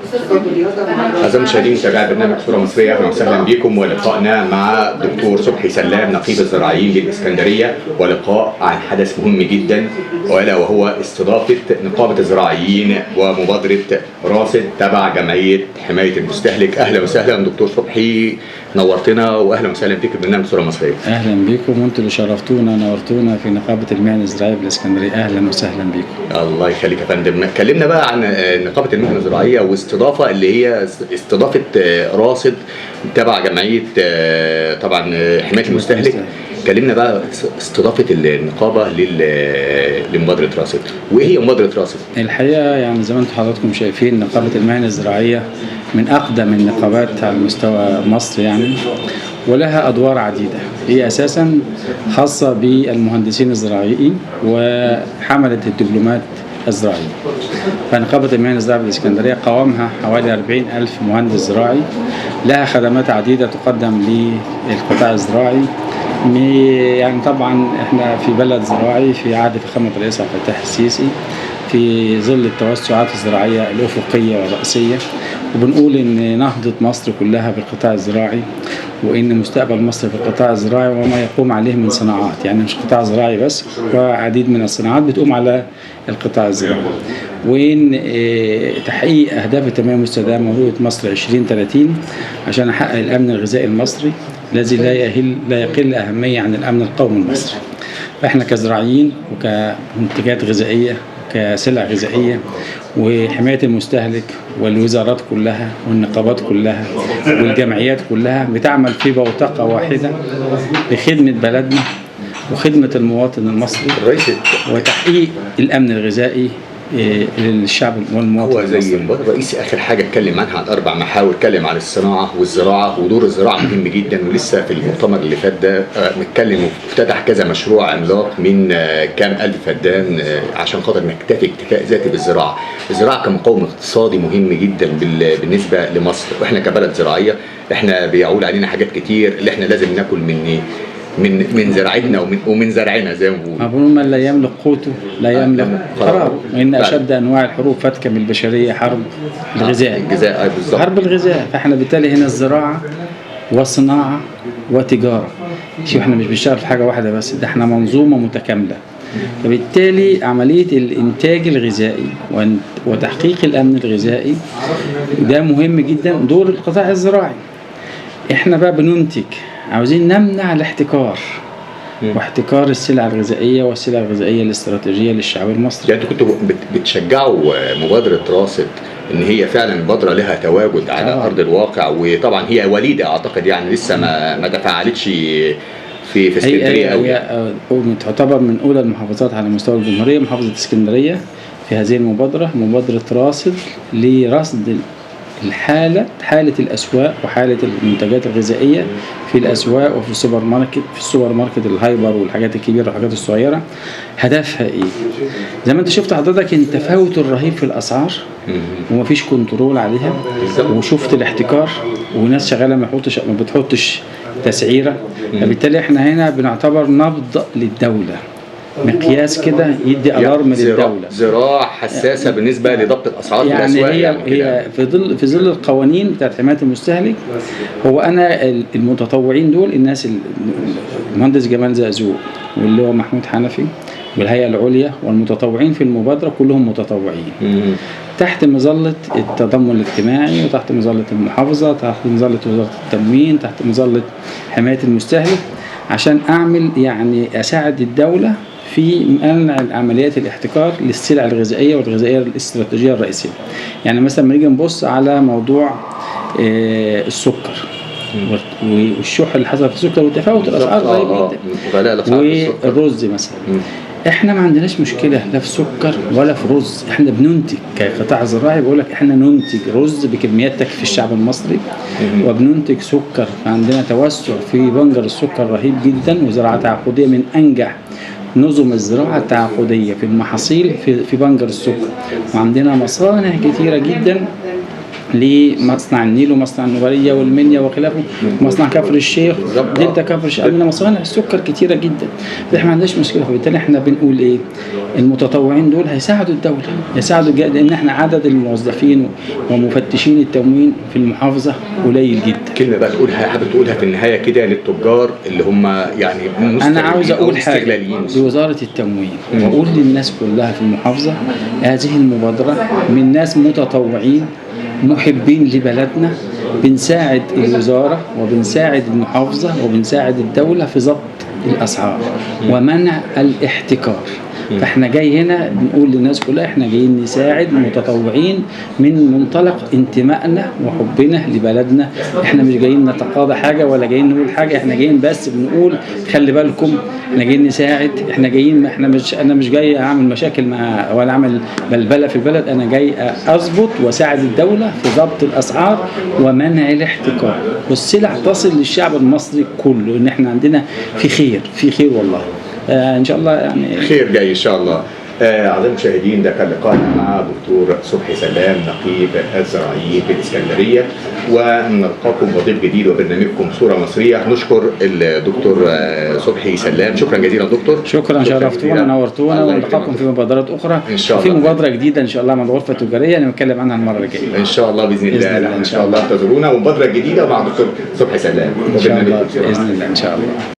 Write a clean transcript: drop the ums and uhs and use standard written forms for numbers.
أعزائي المشاهدين متابعي برنامج صورة مصرية، أهلا وسهلا بكم ولقائنا مع دكتور صبحي سلام نقيب الزراعيين للإسكندرية، ولقاء عن حدث مهم جدا وألا وهو استضافة نقابة الزراعيين ومبادرة راصد تبع جمعية حماية المستهلك. أهلا وسهلا دكتور صبحي، نورتنا وأهلا وسهلا بك في برنامج صورة مصرية. أهلا بكم وأنتم اللي شرفتونا ونورتونا في نقابة المهن الزراعية بالإسكندرية. أهلا وسهلا بكم. الله يخليك يا فندم. كلمنا بقى عن نقابة المهن الزراعية واستضافة اللي هي استضافة راصد تبع جمعية طبعا حماية المستهلك. كلمنا بقى استضافة النقابة لمبادرة راصد، وإيه هي مبادرة راصد؟ الحقيقة يعني زي ما انتم حضراتكم شايفين نقابة المهن الزراعية من أقدم النقابات على مستوى مصر يعني، ولها أدوار عديدة. هي أساسا خاصة بالمهندسين الزراعيين وحملة الدبلومات الزراعية. فنقابة المهن الزراعية بالإسكندرية قوامها حوالي 40,000 مهندس زراعي، لها خدمات عديدة تقدم للقطاع الزراعي. يعني طبعا احنا في بلد زراعي في عهد فخامة الرئيس عبد الفتاح السيسي في ظل التوسعات الزراعية الأفقية والرئيسية، وبنقول إن نهضة مصر كلها بالقطاع الزراعي، وإن مستقبل مصر في القطاع الزراعي وما يقوم عليه من صناعات، يعني مش قطاع زراعي بس، وعديد من الصناعات بتقوم على القطاع الزراعي، وإن تحقيق أهداف التنمية المستدامة ورؤية مصر 2030 عشان نحقق الأمن الغذائي المصري الذي لا يقل أهمية عن الأمن القومي المصري. فإحنا كزراعيين وكمنتجات غذائية كسلع غذائية وحماية المستهلك والوزارات كلها والنقابات كلها والجمعيات كلها بتعمل في بوتقة واحدة لخدمة بلدنا وخدمة المواطن المصري وتحقيق الأمن الغذائي للشعب والمواطن. هو زي الرئيس اخر حاجه اتكلم عنها عن 4 محاور، اتكلم عن الصناعه والزراعه ودور الزراعه مهم جدا، ولسه في المؤتمر اللي فات ده متكلم وافتتح كذا مشروع عملاق من كام الف فدان عشان خاطر نكتفي اكتفاء ذاتي بالزراعه. الزراعه كمقوم اقتصادي مهم جدا بالنسبه لمصر، واحنا كبلد زراعيه احنا بيعول علينا حاجات كتير اللي احنا لازم ناكل من زراعتنا ومن زرعنا زي ما بيقولوا. من لا يملك قوته لا يملك قراره، وإن أشد أنواع الحروب فتكا بالبشرية حرب الغذاء. حرب الغذاء. فإحنا بالتالي هنا الزراعة والصناعة وتجارة. شوف إحنا مش بنشتغل في حاجة واحدة بس، ده إحنا منظومة متكاملة. فبالتالي عملية الإنتاج الغذائي وتحقيق الأمن الغذائي ده مهم جدا، دور القطاع الزراعي. إحنا بقى بننتج، عاوزين نمنع الاحتكار واحتكار السلع الغذائية والسلع الغذائية الاستراتيجية للشعب المصري. يعني انتوا كنتوا بتشجعوا مبادرة راصد ان هي فعلا مبادرة لها تواجد على ارض الواقع، وطبعا هي وليدة اعتقد يعني لسه ما تفاعلتش في اسكندرية قوي. هي تعتبر من اولى المحافظات على مستوى الجمهورية محافظة اسكندرية في هذه المبادرة، مبادرة راصد لرصد حالة الأسواق وحالة المنتجات الغذائية في الأسواق وفي السوبر ماركت الهايبر والحاجات الكبيرة والحاجات الصغيرة. هدفها إيه؟ زي ما أنت شفت حضرتك التفاوت الرهيب في الأسعار ومفيش كنترول عليها، وشفت الاحتكار وناس شغالة ما بتحطش تسعيرة. فبالتالي احنا هنا بنعتبر نبض للدولة، مقياس كده يدي الارم للدوله. زراعه حساسه بالنسبه لضبط الاسعار في الاسواق. هي في ظل القوانين بتاعت حمايه المستهلك. هو انا المتطوعين دول الناس المهندس جمال زقزوق واللي هو محمود حنفي والهيئه العليا والمتطوعين في المبادره كلهم متطوعين تحت مظله التضامن الاجتماعي وتحت مظله المحافظه تحت مظله وزاره التموين تحت مظله حمايه المستهلك، عشان اعمل يعني اساعد الدوله في منع عمليات الاحتكار للسلع الغذائيه والغذائيه الاستراتيجيه الرئيسيه. يعني مثلا لما نيجي نبص على موضوع السكر والشح اللي حصل في السكر وتفاوت الاسعار رهيب جدا، والرز مثلا احنا ما عندناش مشكله لا في سكر ولا في رز. احنا بننتج كقطاع زراعي، بقول لك احنا ننتج رز بكميات تكفي الشعب المصري، وبننتج سكر. عندنا توسع في بنجر السكر رهيب جدا، وزراعه تعاقديه من انجح نظم الزراعه التعاقديه في المحاصيل في بنجر السكر. وعندنا مصانع كثيره جدا لمصنع النيل ومصنع النوبارية والمنيا وخلافه، مصنع كفر الشيخ، دلتا كفر الشيخ، عندنا مصانع السكر كتيرة جدا. احنا ما عندناش مشكلة، فبالتالي احنا بنقول ايه؟ المتطوعين دول هيساعدوا الدولة، يساعدوا لان احنا عدد الموظفين ومفتشين التموين في المحافظة قليل جدا. كلمة بقى تقولها، حابب تقولها في النهاية كده للتجار اللي هم يعني أنا عاوز أقول حاجة لوزارة التموين وأقول للناس كلها في المحافظة، هذه المبادرة من ناس متطوعين محبين لبلدنا، بنساعد الوزارة وبنساعد المحافظة وبنساعد الدولة في ضبط الأسعار ومنع الاحتكار. فاحنا جاي هنا بنقول للناس كلها احنا جايين نساعد متطوعين من منطلق انتمائنا وحبنا لبلدنا. احنا مش جايين نتقاضى حاجه ولا جايين نقول حاجه، احنا جايين بس بنقول خلي بالكم احنا جايين نساعد. احنا جايين، انا مش جاي اعمل مشاكل مع ولا اعمل بلبله في البلد، انا جاي اظبط واساعد الدوله في ضبط الاسعار ومنع الاحتكار، والسلع تصل للشعب المصري كله، ان احنا عندنا في خير والله. ان شاء الله يعني خير جاي ان شاء الله. أعزائي المشاهدين، ده كان لقاءنا مع دكتور صبحي سلام نقيب الزراعيين بالإسكندرية، ونلقاكم بضيف جديد وبرنامجكم صورة مصرية. نشكر الدكتور صبحي سلام، شكرا جزيلا دكتور. شكرا، شرفتونا ونورتونا، ونلقاكم في مبادرات أخرى إن شاء الله. في مبادرة جديدة إن شاء الله مع الغرفة التجارية نتكلم عنها المرة الجاية إن شاء الله بإذن الله. إن شاء الله انتظرونا، ومبادرة جديدة مع دكتور صبحي سلام إن شاء الله بإذن الله إن شاء الله.